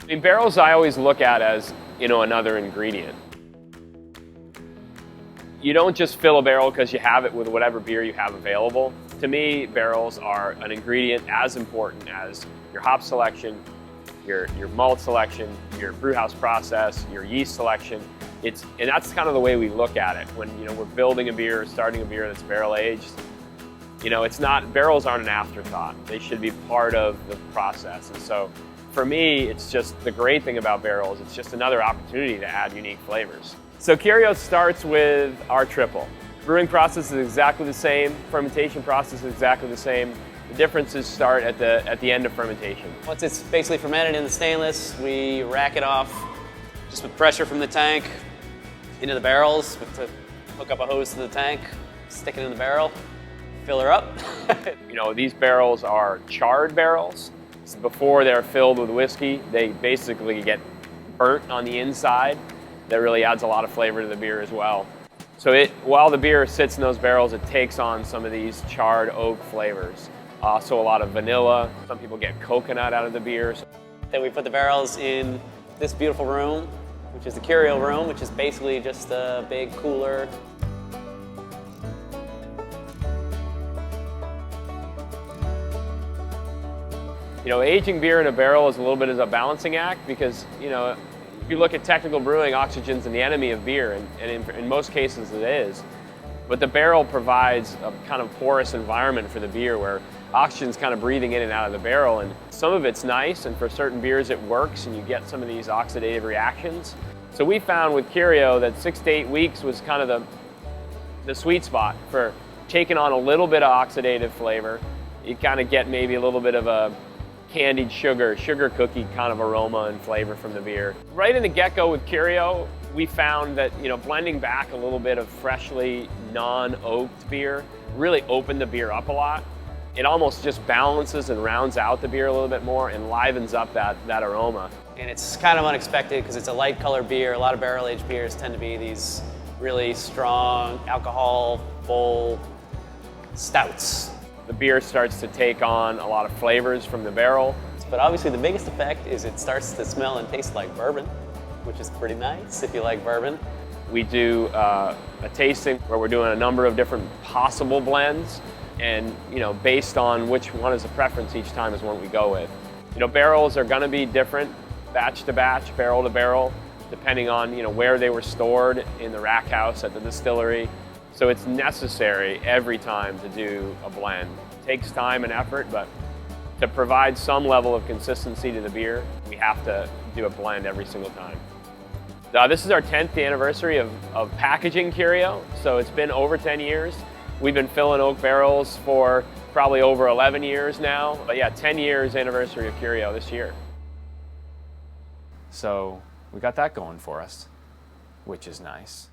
I mean, barrels I always look at as, another ingredient. You don't just fill a barrel because you have it with whatever beer you have available. To me, barrels are an ingredient as important as your hop selection, your malt selection, your brewhouse process, your yeast selection. And that's kind of the way we look at it when we're building a beer, starting a beer that's barrel aged. Barrels aren't an afterthought. They should be part of the process. And so for me, it's just the great thing about barrels. It's just another opportunity to add unique flavors. So Curieux starts with our triple. Brewing process is exactly the same. Fermentation process is exactly the same. The differences start at the end of fermentation. Once it's basically fermented in the stainless, we rack it off just with pressure from the tank into the barrels to hook up a hose to the tank, stick it in the barrel, fill her up. These barrels are charred barrels. So before they're filled with whiskey, they basically get burnt on the inside. That really adds a lot of flavor to the beer as well. So while the beer sits in those barrels, it takes on some of these charred oak flavors. Also a lot of vanilla. Some people get coconut out of the beers. Then we put the barrels in this beautiful room, which is the Curio Room, which is basically just a big cooler. Aging beer in a barrel is a little bit of a balancing act because, if you look at technical brewing, oxygen's the enemy of beer, and in most cases it is. But the barrel provides a kind of porous environment for the beer where oxygen's kind of breathing in and out of the barrel, and some of it's nice, and for certain beers it works, and you get some of these oxidative reactions. So we found with Curio that 6 to 8 weeks was kind of the sweet spot for taking on a little bit of oxidative flavor. You kind of get maybe a little bit of a candied sugar cookie kind of aroma and flavor from the beer. Right in the get-go with Curio, we found that blending back a little bit of freshly non-oaked beer really opened the beer up a lot. It almost just balances and rounds out the beer a little bit more and livens up that aroma. And it's kind of unexpected because it's a light colored beer. A lot of barrel-aged beers tend to be these really strong, alcohol, full stouts. The beer starts to take on a lot of flavors from the barrel. But obviously the biggest effect is it starts to smell and taste like bourbon, which is pretty nice if you like bourbon. We do a tasting where we're doing a number of different possible blends, and based on which one is a preference each time is one we go with. Barrels are going to be different, batch to batch, barrel to barrel, depending on where they were stored in the rack house at the distillery. So it's necessary every time to do a blend. It takes time and effort, but to provide some level of consistency to the beer, we have to do a blend every single time. This is our 10th anniversary of packaging Curio, so it's been over 10 years. We've been filling oak barrels for probably over 11 years now, but yeah, 10 years anniversary of Curio this year. So we got that going for us, which is nice.